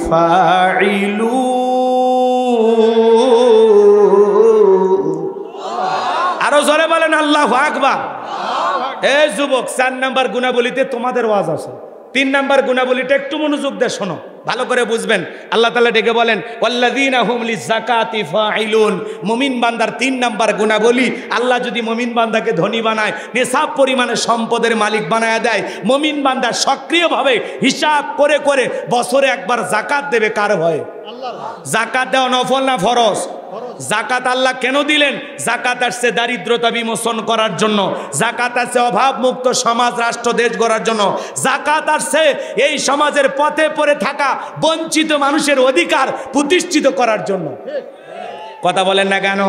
[SPEAKER 1] فاعلون। আরো জোরে বলেন আল্লাহু আকবার। এই যুবক, 4 নাম্বার গুনাবলীতে তোমাদের ওয়াজ আছে। 3 নাম্বার গুনাবলীটা একটু মনোযোগ দিয়ে শোনো, ভালো করে বুঝবেন। আল্লাহ তাআলা ডেকে বলেন ওয়াল্লাযীনা হুম লিয-যাকাতি ফাইলুন। মুমিন বান্দার 3 নাম্বার গুনাবলী, আল্লাহ যদি মুমিন বান্দাকে ধনী বানায়, নিসাব পরিমাণে সম্পদের মালিক বানায় দেয়, মুমিন বান্দা সক্রিয়ভাবে হিসাব করে করে বছরে একবার যাকাত দেবে কার ভয়ে? যাকাত দেওয়া নফল না ফরজ? যাকাত আল্লাহ কেন দিলেন? যাকাত আসছে দারিদ্রতা বিমোচন করার জন্য, যাকাত আসছে অভাব মুক্ত সমাজ রাষ্ট্র দেশ গড়ার জন্য, যাকাত আসছে এই সমাজের পথে পড়ে থাকা বঞ্চিত মানুষের অধিকার প্রতিষ্ঠিত করার জন্য। কথা বলেন না কেন?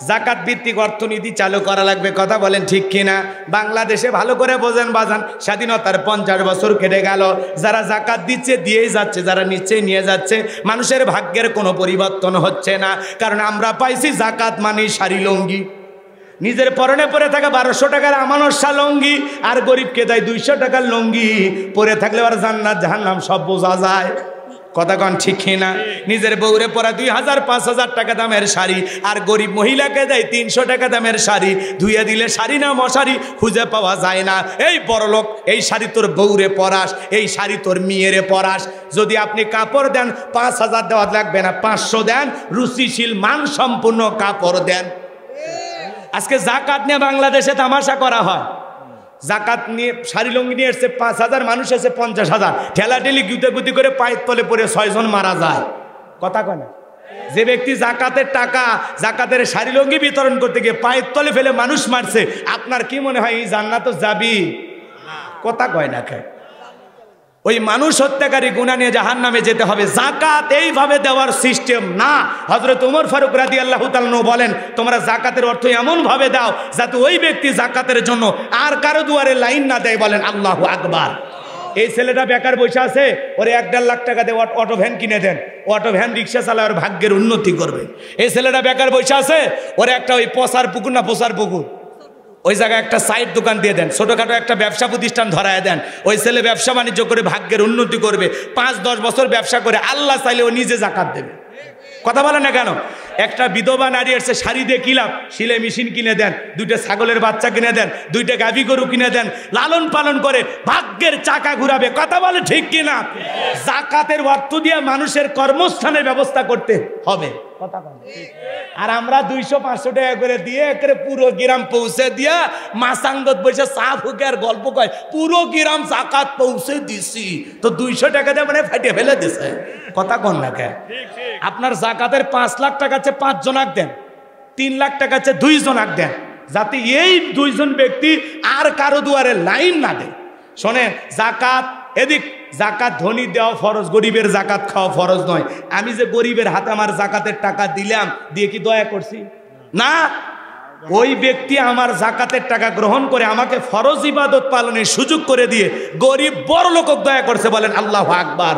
[SPEAKER 1] জাকাত ভিত্তিক অর্থনীতি চালু করা লাগবে। কথা বলেন ঠিক কিনা? বাংলাদেশে ভালো করে বোঝেন বাজান, স্বাধীনতার 50 বছর কেটে গেল, যারা জাকাত দিচ্ছে দিয়েই যাচ্ছে, যারা নিচ্ছে নিয়ে যাচ্ছে, মানুষের ভাগ্যের কোনো পরিবর্তন হচ্ছে না। কারণ আমরা পাইছি জাকাত মানে শাড়ি লুঙ্গি, নিজের পরনে পরে থাকা 1200 টাকার আমানত শাহ লুঙ্গি, আর গরিবকে দেয় 200 টাকার লুঙ্গি। পরে থাকলে আর জান্নাত জাহান্নাম সব বোঝা যায়। কথা কন ঠিক না? নিজের বউরে পরা 2000-5000 টাকা দামের শাড়ি, আর গরিব মহিলাকে দেয় 300 টাকা দামের শাড়ি। ধুয়ে দিলে শাড়ি না মশারি খুঁজে পাওয়া যায় না। এই বড়লোক, এই শাড়ি তোর বউরে পরাস, এই শাড়ি তোর মেয়েরে পরাস। যদি আপনি কাপড় দেন 5000 দেওয়া লাগবে না, 500 দেন, রুচিশীল মানসম্পন্ন কাপড় দেন। আজকে জাকাত নিয়ে বাংলাদেশে তামাশা করা হয়। জাকাত নিয়ে শাড়ি লঙ্গি নিয়ে এসছে 5,000, মানুষ এসে 50,000, ঠেলাঠেলি গুতি করে পায়ের তলে পড়ে 6 জন মারা যায়। কথা কয় না? যে ব্যক্তি জাকাতের টাকা, জাকাতের শাড়ি লঙ্গি বিতরণ করতে গিয়ে পায়ের তলে ফেলে মানুষ মারছে, আপনার কি মনে হয় এই জান্নাতে যাবি? কথা কয় না খায়। ওই মানুষ হত্যাকারী গুনাহ নিয়ে জাহান্নামে যেতে হবে। জাকাত এইভাবে দেওয়ার সিস্টেম না। হযরত ওমর ফারুক রাদিয়াল্লাহু তাআলা আনহু বলেন, তোমরা জাকাতের অর্থ এমন ভাবে দাও যাতে ওই ব্যক্তি জাকাতের জন্য আর কারো দুয়ারে লাইন না দেয়। বলেন আল্লাহু আকবার। এই ছেলেটা বেকার বসে আছে, ওরে 1.5 লাখ টাকা দিয়ে অটো ভ্যান কিনে দেন, অটো ভ্যান রিক্সা চালায় ওর ভাগ্যের উন্নতি করবে। এই ছেলেটা বেকার বসে আছে, ওরে একটা ওই পচার পুকুর ওই জায়গায় একটা সাইড দোকান দিয়ে দেন, ছোটখাটো একটা ব্যবসা প্রতিষ্ঠান ধরায় দেন, ওই ছেলে ব্যবসা বাণিজ্য করে ভাগ্যের উন্নতি করবে। 5-10 বছর ব্যবসা করে আল্লাহ চাইলে ও নিজে জাকাত দেবে। কথা বলে না কেন? একটা বিধবা নারী এসে শাড়ি দিয়ে কি লাভ? সিলাই মেশিন কিনে দেন, 2টা ছাগলের বাচ্চা কিনে দেন, 2টা গাভী গরু কিনে দেন, লালন পালন করে ভাগ্যের চাকা ঘুরাবে। কথা বলে ঠিক কিনা? জাকাতের অর্থ দিয়ে মানুষের কর্মস্থানের ব্যবস্থা করতে হবে। কথা বলে। আর আমরা 200-500 টাকা করে দিয়ে একেবারে পুরো গ্রাম পৌঁছে দিয়া মাসাঙ্গত বসে চা ফুকে আর গল্প কয় পুরো গ্রাম জাকাত পৌঁছে দিছি, তো 200 টাকা দিয়ে মানে ফাটিয়ে ফেলে দিছে। কথা কন না কে? আপনার জাকাতের 5 লাখ টাকা আছে 5 জনাক দেন, 3 লাখ টাকা আছে 2 জনাক দেন, যাতে এই 2 জন ব্যক্তি আর কারো দুয়ারে লাইন না দেয়। শোনেন, জাকাত এদিক, জাকাত ধনী দেওয়া ফরজ, গরিবের জাকাত খাওয়া ফরজ নয়। আমি যে গরিবের হাতে আমার জাকাতের টাকা দিলাম, দিয়ে কি দয়া করছি? না, ওই ব্যক্তি আমার জাকাতের টাকা গ্রহণ করে আমাকে ফরজ ইবাদত পালনের সুযোগ করে দিয়ে গরিব বড় লোক দয়া করছে। বলেন আল্লাহু আকবার।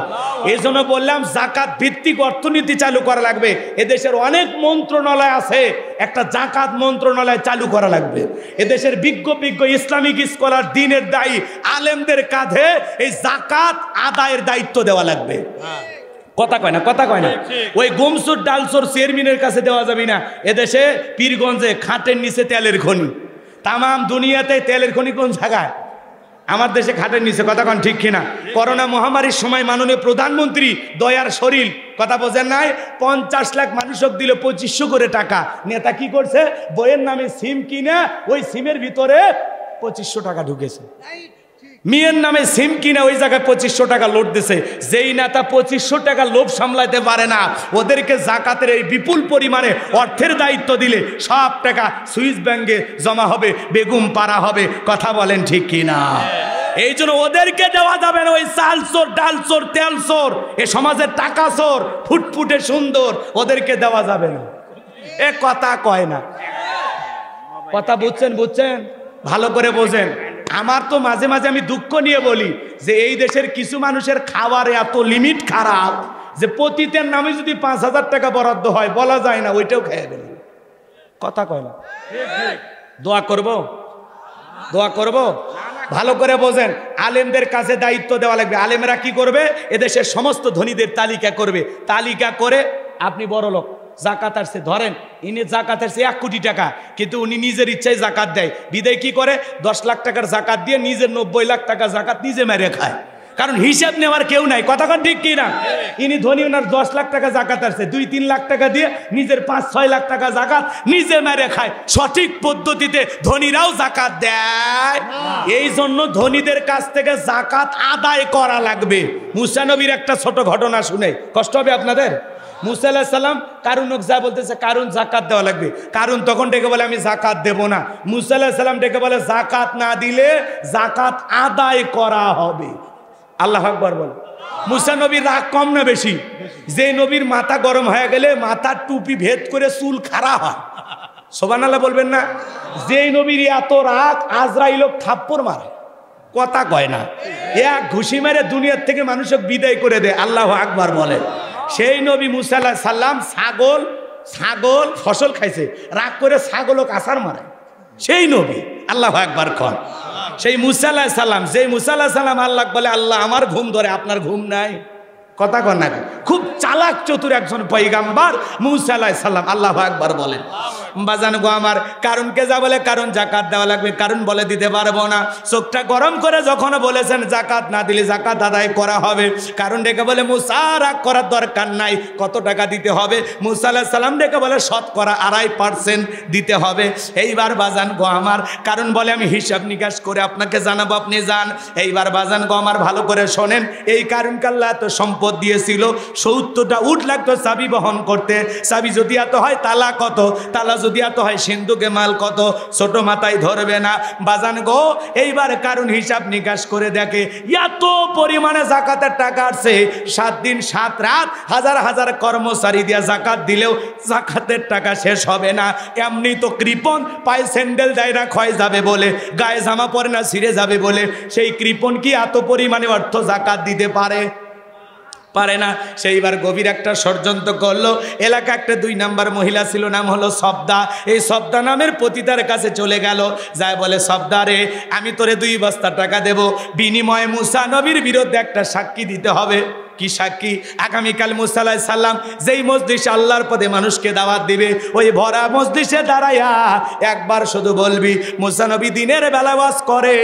[SPEAKER 1] এই জন্য বললাম জাকাত ভিত্তিক অর্থনীতি চালু করা লাগবে। এদেশের অনেক মন্ত্রণালয় আছে, একটা জাকাত মন্ত্রণালয় চালু করা লাগবে। এদেশের বিজ্ঞ ইসলামিক স্কলার, দিনের দায়ী আলেমদের কাঁধে এই জাকাত আদায়ের দায়িত্ব দেওয়া লাগবে। কথা কয় না? কথা কয় না? ওই গুমসুর ডালসোর চেয়ারম্যানের কাছে দেওয়া যাবে না। এদেশে পীরগঞ্জে খাটের নিচে তেলের খনি, তামাম দুনিয়াতে তেলের খনি কোন জায়গায়? আমার দেশে খাটের নিচে। কথা কন ঠিক কিনা? করোনা মহামারীর সময় মাননীয় প্রধানমন্ত্রী দয়ার শরীর, কথা বোঝেন নাই, 50 লাখ মানুষক দিল 2500 করে টাকা। নেতা কি করছে? বইয়ের নামে সিম কিনে ওই সিমের ভিতরে 2500 টাকা ঢুকেছে। মেয়ের নামে সিম কিনে ওই জায়গায় 2500 টাকা লোড দিছে। যেই নেতা 2500 টাকা লোভ সামলাইতে পারে না, ওদেরকে জাকাতের এই বিপুল পরিমাণে অর্থের দায়িত্ব দিলে সব টাকা সুইস ব্যাংকে জমা হবে, বেগম পাড়া হবে। কথা বলেন ঠিক কিনা? এই জন্য ওদেরকে দেওয়া যাবে না। ওই চাল চোর, ডাল চোর, তেল চোর, এ সমাজের টাকা চোর, ফুটফুটে সুন্দর, ওদেরকে দেওয়া যাবে না। এ কথা কয় না। কথা বুঝছেন? ভালো করে বোঝেন। আমার তো মাঝে মাঝে আমি দুঃখ নিয়ে বলি যে এই দেশের কিছু মানুষের খাওয়ার এত লিমিট খারাপ যে পতিতের নামে যদি 5,000 টাকা বরাদ্দ হয়, বলা যায় না ওইটাও খেয়ে গেল। কথা কয় না? দোয়া করব। ভালো করে বোঝেন, আলেমদের কাছে দায়িত্ব দেওয়া লাগবে। আলেমরা কি করবে? এদেশের সমস্ত ধনীদের তালিকা করবে, তালিকা করে আপনি বড় লোক, জাকাত আসছে, ধরেন ইনি জাকাত আসছে 1 কোটি টাকা, কিন্তু উনি নিজের ইচ্ছায় জাকাত দেয়। বিদায় কি করে? 10 লাখ টাকার জাকাত দিয়ে নিজের 90 লাখ টাকা জাকাত নিজে মেরে খায়, কারণ হিসাব নেওয়ার কেউ নাই। কথা কন ঠিক কি না? ইনি ধনী, ওনার 10 লাখ টাকা জাকাত আসছে, 2-3 লাখ টাকা দিয়ে নিজের 5-6 লাখ টাকা জাকাত নিজে মেরে খায়। সঠিক পদ্ধতিতে ধনীরাও জাকাত দেয়। এই জন্য ধনীদের কাছ থেকে জাকাত আদায় করা লাগবে। মুসা নবীর একটা ছোট ঘটনা শুনে কষ্ট হবে আপনাদের। মুসা আলাইহিস সালাম কারুনক যা বলতেছে, কারুন জাকাত দেওয়া লাগবে। কারুন তখন ডেকে বলে আমি জাকাত দেব না। মুসা আলাইহিস সালাম ডেকে বলে জাকাত না দিলে জাকাত আদায় করা হবে। আল্লাহু আকবার বল। মুসা নবীর রাগ কম না বেশি? যে নবীর মাথা গরম হয়ে গেলে মাথার টুপি ভেদ করে চুল খাড়া হয়। সুবহানাল্লাহ বলবেন না? যে নবীর এত রাগ, আজরাইল থাপ্পড় মারে। কথা কয় না? এক ঘুষি মেরে দুনিয়ার থেকে মানুষকে বিদায় করে দেয়। আল্লাহু আকবার বলে। সেই নবী মুসা আলাইহিস সালাম ছাগল ফসল খাইছে, রাগ করে ছাগলও কাছার মারে। সেই নবী। আল্লাহু আকবার কন। সেই মুসা আলাইহিস সালাম, যে মুসা আলাইহিস সালাম আল্লাহ বলে আল্লাহ আমার ঘুম ধরে, আপনার ঘুম নাই। কথা কন না? খুব চালাক চতুর একজন পয়গাম্বার মুসা আলাইহিস সালাম। আল্লাহু আকবার বলেন। বাজান গো আমার, কারণকে যা বলে কারণ জাকাত দেওয়া লাগবে, কারণ বলে দিতে পারবো না। চোখটা গরম করে যখন বলেছেন জাকাত না দিলে জাকাত আদায় করা হবে, কারণ ডেকে বলে মুসা রাগ করার দরকার নাই, কত টাকা দিতে হবে? মুসা আলাইহিস সালাম ডেকে বলে শতকরা 2.5% দিতে হবে। এইবার বাজান গো আমার, কারণ বলে আমি হিসাব নিকাশ করে আপনাকে জানাবো, আপনি যান। এইবার বাজান গো আমার ভালো করে শোনেন, এই কারণকে আল্লাহ এত সম্পদ দিয়েছিল, 70টা উট লাগতো চাবি বহন করতে। চাবি যদি এত হয় তালা কত, তালা যদি এত হয় সিন্ধুকে মাল কত, ছোট মাথায় ধরবে না বাজান গো। এইবার কারণ হিসাব নিকাশ করে দেখে এত পরিমাণে জাকাতের টাকা আসছে, 7 দিন 7 রাত হাজার হাজার কর্মচারী দিয়ে জাকাত দিলেও জাকাতের টাকা শেষ হবে না। এমনি তো কৃপণ, পায়ে স্যান্ডেল দেয় না ক্ষয় যাবে বলে, গায়ে জামা পরে না ছিঁড়ে যাবে বলে, সেই কৃপণ কি এত পরিমাণে অর্থ জাকাত দিতে পারে? পারে না। সেইবার গভীর একটা ষড়যন্ত্র করলো। এলাকা একটা 2 নাম্বার মহিলা ছিল, নাম হলো সবদা। এই সবদা নামের পতিতার কাছে চলে গেল, যায় বলে সবদা রে, আমি তোরে 2 বস্তা টাকা দেব, বিনিময়ে মুসা নবীর বিরুদ্ধে একটা সাক্ষী দিতে হবে। কি সাক্ষী? আগামীকাল মুসা আলাইহিস সালাম যেই মজলিসে আল্লাহর পদে মানুষকে দাওয়াত দিবে, ওই ভরা মজলিসে দাঁড়াইয়া একবার শুধু বলবি মুসা নবী দিনের বেলা ওয়াজ করে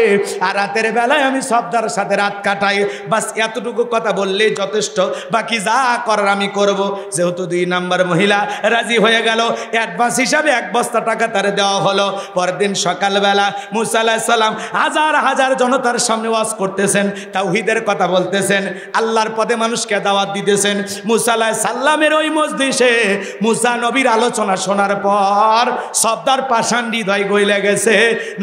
[SPEAKER 1] আর রাতের বেলায় আমি সবদার সাথে রাত কাটাই, বাস এতটুকু কথা বললেই যথেষ্ট, বাকি যা করার আমি করব। যেহেতু 2 নাম্বার মহিলা রাজি হয়ে গেল, অ্যাডভান্স হিসাবে 1 বস্তা টাকা তারে দেওয়া হলো। পরের দিন সকালবেলা মুসা আলাইহিস সালাম হাজার হাজার জনতার সামনে ওয়াজ করতেছেন, তাওহীদের কথা বলতেছেন, আল্লাহর পদে মানুষকে দাওয়াত দিতেছেন। মুসা আলাইহিস সালামের ওই মজলিসে মুসা নবীর আলোচনা শোনার পর সবদার পাষাণ হৃদয় গইলে গেছে।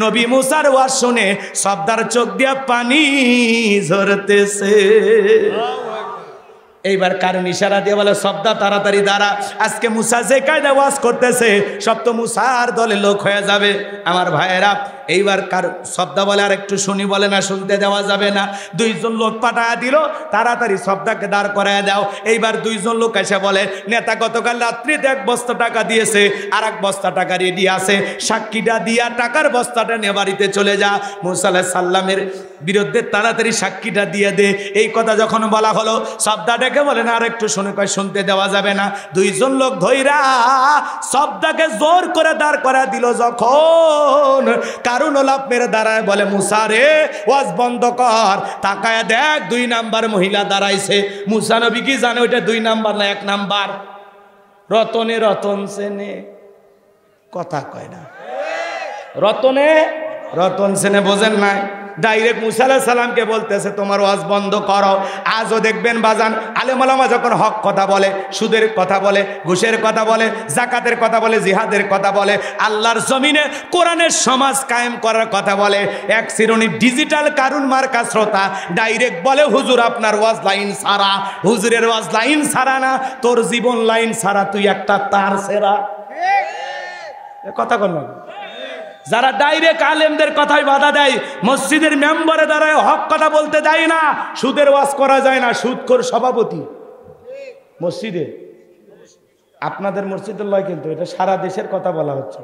[SPEAKER 1] নবী মুসার ওয়াজ শুনে সবদার চোখ দিয়া পানি ঝরতেছে। এইবার কারণ ইশারা দিয়ে বলে সবদা তাড়াতাড়ি দাঁড়া, আজকে মুসা যে কায়দা ওয়াজ করতেছে সব তো মুসার দলে লোক হয়ে যাবে। আমার ভাইয়েরা, এইবার কার সবদা বলে আর একটু শুনি, বলে না শুনতে দেওয়া যাবে না। 2 জন লোক পাঠায়া দিল, তাড়াতাড়ি সবদাকে দাঁড় করায় দাও। এইবার 2 জন লোক এসে বলে নেতা গতকাল রাত্রিতে 1 বস্তা টাকা দিয়েছে, আর 1 বস্তা টাকা রেডি আছে, সাক্ষীটা দিয়া টাকার বস্তাটা নিয়ে বাড়িতে চলে যা, মুসা আলাইহিস সালামের বিরুদ্ধে তাড়াতাড়ি সাক্ষীটা দিয়ে দে। এই কথা যখন বলা হলো, সবদা ডেকে বলে না আর একটু শুনে, কয় শুনতে দেওয়া যাবে না। 2 জন লোক ধইরা সবদাকে জোর করে দাঁড় করা দিল। যখন কারণ লাভ মেরে দাঁড়ায় বলে মুসা রে ওয়াজ বন্ধ কর, তাকায় দেখ 2 নাম্বার মহিলা দাঁড়াইছে। মুসা নবী কি জানে ওইটা 2 নাম্বার না 1 নাম্বার? রতনে রতন সেনে, কথা কয় না, রতনে রতন সেনে, বোঝেন নাই? ডাইরেক্ট মুসা আলাইহিস সালামকে বলতেছে তোমার ওয়াজ বন্ধ করো। আজও দেখবেন বাজান আলেম ওলামা যখন হক কথা বলে, সুদের কথা বলে, ঘুষের কথা বলে, জাকাতের কথা বলে, জিহাদের কথা বলে, আল্লাহর জমিনে কোরআনের সমাজ কায়েম করার কথা বলে, এক শ্রেণী ডিজিটাল কারুন মার্কা শ্রোতা ডাইরেক্ট বলে হুজুর আপনার ওয়াজ লাইন সারা। হুজুরের ওয়াজ লাইন সারা না, তোর জীবন লাইন সারা, তুই একটা তার সেরা। কথা বল না। যারা ডাইরেক্ট আলেমদের কথায় বাধা দেয়, মসজিদের মেম্বারে দাঁড়ায় হক কথা বলতে দেয় না, সুদের ওয়াজ করা যায় না, সুদখোর সভাপতি মসজিদে, আপনাদের মসজিদের লয় কিন্তু, এটা সারা দেশের কথা বলা হচ্ছে,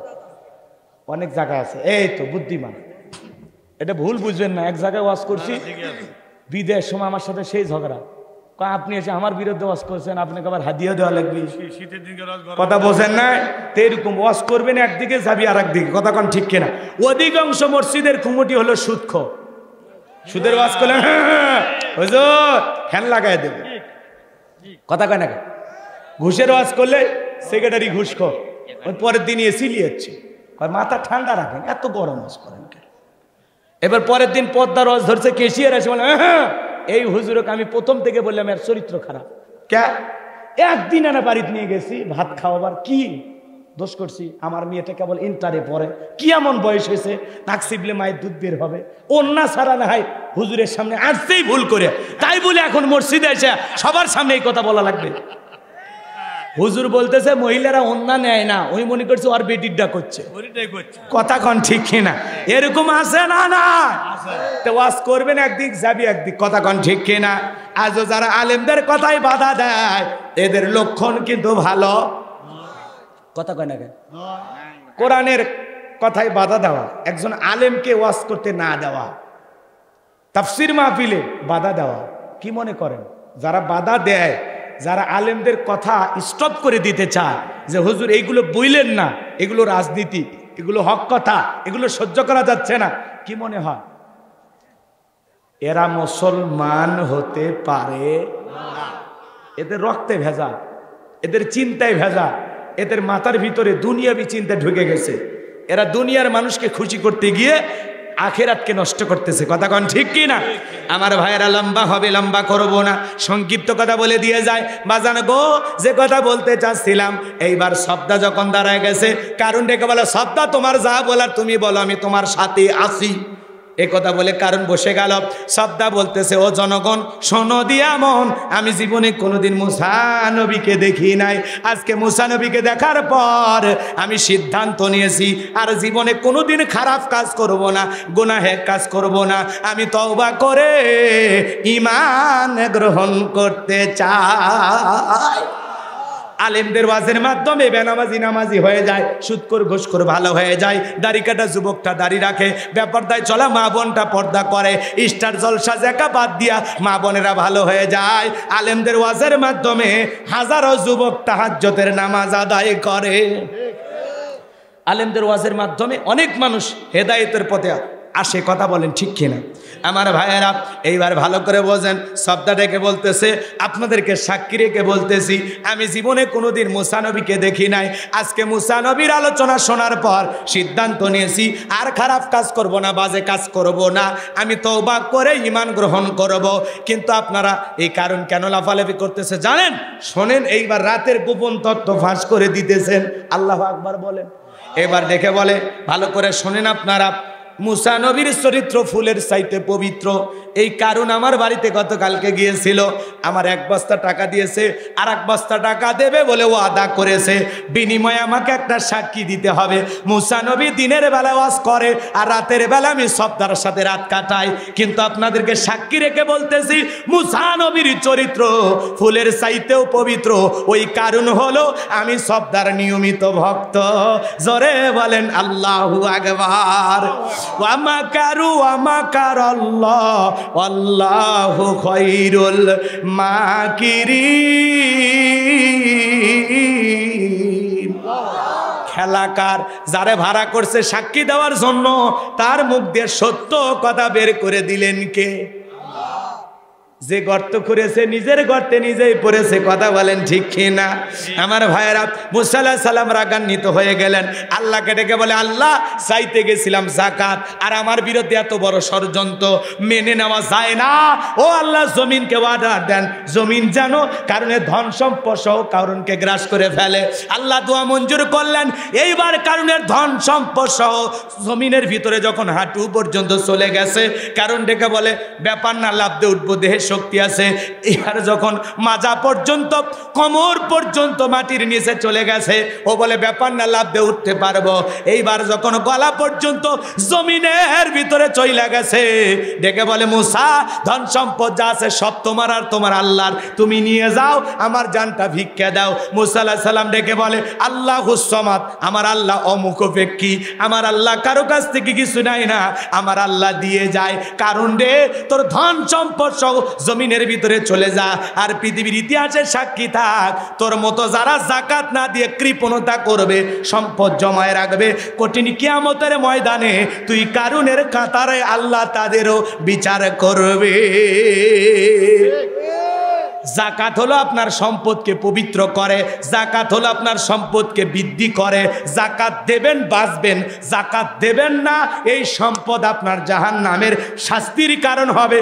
[SPEAKER 1] অনেক জায়গায় আছে। এই তো বুদ্ধিমান, এটা ভুল বুঝবেন না। এক জায়গায় ওয়াজ করছি, বিদেশ সময় আমার সাথে সেই ঝগড়া, আপনি এসে আমার বিরুদ্ধে ওয়াজ করছেন, আপনাকে আবার হাদিয়া দেওয়া লাগবে, কথা বোঝেন না? তো এরকম ওয়াজ করবেন একদিকে, যাবি আর একদিকে, কথা কোন ঠিক কিনা? অধিকাংশ মসজিদের কুমুটি হলো সুদখোর। সুদের ওয়াজ করলে হুজুর ফ্যান লাগাই দেবে, কথা কয় না। ঘুষের ওয়াজ করলে সেক্রেটারি ঘুষখোর, পরের দিন এসি লিয়েছে, মাথা ঠান্ডা রাখেন, এত গরম ওয়াজ করেন কেন? এবার পরের দিন পদ্মার ওয়াজ ধরছে, কেশিয়ার এসে বলে এই হুজুরকে আমি প্রথম থেকে বললাম এর চরিত্র খারাপ। কে? একদিন এনে বাড়িতে নিয়ে গেছি ভাত খাওয়াবার, কি দোষ করছি? আমার মেয়েটা কেবল ইন্টারে পড়ে, কি এমন বয়স হয়েছে নাক চিপলে মায়ের দুধ বের হবে, অন্যা ছাড়া না হয় হুজুরের সামনে আসতেই ভুল করে, তাই বলে এখন মসজিদে এসে সবার সামনে এই কথা বলা লাগবে? হুজুর বলতেছে মহিলারা অন্যা নেয় না, ওই মনে করছে ওর বেটিরটা করছে, কথা কন ঠিক কিনা? এরকম আছে না? না, তো ওয়াজ করবেন একদিক, যাবি একদিক, কথা কন ঠিক কিনা? আজও যারা আলেমদের কথায় বাধা দেয় এদের লক্ষণ কিন্তু ভালো, কথা কয় না কেন? কোরআনের কথায় বাধা দেওয়া, একজন আলেমকে ওয়াজ করতে না দেওয়া, তাফসির মাহফিলে বাধা দেওয়া, কি মনে করেন যারা বাধা দেয় যারা আলেমদের কথা স্টপ করে দিতে চায় যে হুজুর এইগুলো বইলেন না, এগুলো রাজনীতি, এগুলো হক কথা, এগুলো সহ্য করা যাচ্ছে না, কি মনে হয় এরা মুসলমান হতে পারে না? এদের রক্তে ভেজা, এদের চিন্তায় ভেজা, এদের মাথার ভিতরে দুনিয়াবি চিন্তা ঢুকে গেছে। এরা দুনিয়ার মানুষকে খুশি করতে গিয়ে আখেরাতকে নষ্ট করতেছে। কথা কন ঠিক কি না? আমার ভাইয়েরা, লম্বা হবে, লম্বা করব না, সংক্ষিপ্ত কথা বলে দিয়ে যায়। বাজান গো, যে কথা বলতে চাচ্ছিলাম, এইবার শব্দ যখন দাঁড়ায় গেছে, কারণ ডেকে বলে শব্দ তোমার যা বলার তুমি বলো, আমি তোমার সাথে আছি। এ কথা বলে কারণ বসে গেল। শব্দ বলতেছে, ও জনগণ শোনো দিয়া মন, আমি জীবনে কোনোদিন মুসা নবীকে দেখি নাই। আজকে মুসা নবীকে দেখার পর আমি সিদ্ধান্ত নিয়েছি আর জীবনে কোনোদিন খারাপ কাজ করব না, গুনাহের কাজ করব না। আমি তওবা করে ঈমান গ্রহণ করতে চাই। আলেমদের ওয়াজের মাধ্যমে বেনামাজি নামাজি হয়ে যায়, সুদখোর ঘুষখোর ভালো হয়ে যায়, দাড়ি কাটা যুবকটা দাড়ি রাখে, বেপরদায় চলা মা বোনটা পর্দা করে, স্টার জলসা জাকা বাদ দিয়া মা বোনেরা ভালো হয়ে যায়। আলেমদের ওয়াজের মাধ্যমে হাজারো যুবক তাহাজ্জুদের নামাজ আদায় করে। আলেমদের ওয়াজের মাধ্যমে অনেক মানুষ হেদায়েতের পথে আসে। কথা বলেন ঠিক কিনা? আমার ভাইয়েরা, এইবার ভালো করে বোঝেন। শব্দটাকে বলতেছে, আপনাদেরকে সাক্ষী রেখে বলতেছি, আমি জীবনে কোনোদিন মুসা নবীকে দেখি নাই। আজকে মুসা নবীর আলোচনা শোনার পর সিদ্ধান্ত নিয়েছি আর খারাপ কাজ করব না, বাজে কাজ করব না, আমি তওবা করে ঈমান গ্রহণ করব। কিন্তু আপনারা এই কারণ কেন লাফালাফি করতেছে জানেন? শোনেন, এইবার রাতের গোপন তত্ত্ব ফাঁস করে দিতেছেন। আল্লাহু আকবার বলেন। এবার দেখে বলে, ভালো করে শোনেন আপনারা। মুসা নবীর চরিত্র ফুলের চাইতে পবিত্র। এই কারণ আমার বাড়িতে গতকালকে গিয়েছিল, আমার 1 বস্তা টাকা দিয়েছে, আর 1 বস্তা টাকা দেবে বলে ও আদা করেছে, বিনিময়ে আমাকে একটা সাক্ষী দিতে হবে। মুসা নবী দিনের বেলা ওয়াজ করে আর রাতের বেলা আমি সপ্তাহের সাথে রাত কাটাই। কিন্তু আপনাদেরকে সাক্ষী রেখে বলতেছি, মুসা নবীর চরিত্র ফুলের চাইতেও পবিত্র। ওই কারণ হলো আমি সপ্তাহের নিয়মিত ভক্ত। জোরে বলেন আল্লাহু আকবার। ওয়া মাকারু ওয়া মাকারাল্লাহ আল্লাহু খায়রুল মাকিরিন। খেলাকার যারে ভাড়া করছে সাক্ষী দেওয়ার জন্য, তার মুখ দিয়ে সত্য কথা বের করে দিলেন কে? যে গর্ত করেছে নিজের গর্তে নিজেই পড়েছে। কথা বলেন ঠিক কিনা? আমার ভাইয়েরা, মুসা আলাইহিস সালাম রাগান্বিত হয়ে গেলেন, আল্লাহকে ডেকে বলে, আল্লাহ চাইতে গেছিলাম যাকাত, আর আমার বিরুদ্ধে এত বড় ষড়যন্ত্র মেনে নেওয়া যায় না। ও আল্লাহ, জমিনকে অর্ডার দেন, জমিন যেন কারণে ধন সম্পদ সহ কারণকে গ্রাস করে ফেলে। আল্লাহ দোয়া মঞ্জুর করলেন। এইবার কারণের ধন সম্পদ সহ জমিনের ভিতরে যখন হাঁটু পর্যন্ত চলে গেছে, কারণ ডেকে বলে, ব্যাপার না, লাফতে উঠবো, দেহে শক্তি আছে। এবার যখন মাজা পর্যন্ত, কোমর পর্যন্ত মাটির নিচে চলে গেছে, ও বলে ব্যাপার না, লাফ দিয়ে উঠতে পারবো। এইবার যখন গলা পর্যন্ত জমিনের ভিতরে চলে গেছে, ডেকে বলে, মুসা, ধন সম্পদ যা আছে সব তোমার আর তোমার আল্লাহর, তুমি নিয়ে যাও, আমার জানটা ভিক্ষা দাও। মুসা আলাইহিস সালাম ডেকে বলে, আল্লাহুস সামাদ, আমার আল্লাহ অমুখাপেক্ষী, আমার আল্লাহ কারো কাছ থেকে কিছু নাই না, আমার আল্লাহ দিয়ে যায়। কারণ রে, তোর ধন সম্পদ সহ জমিনের ভিতরে চলে যা, আর পৃথিবীর ইতিহাসের সাক্ষী থাক, তোর মতো যারা যাকাত না দিয়ে কৃপণতা করবে, সম্পদ জমায় রাখবে, কঠিন কিয়ামতের ময়দানে তুই কারুনের কাতারে আল্লাহ তাদেরও বিচার করবে। যাকাত হলো আপনার সম্পদকে পবিত্র করে, যাকাত হলো আপনার সম্পদকে বৃদ্ধি করে। যাকাত দেবেন, বাঁচবেন। যাকাত দেবেন না, এই সম্পদ আপনার জাহান্নামের শাস্তির কারণ হবে।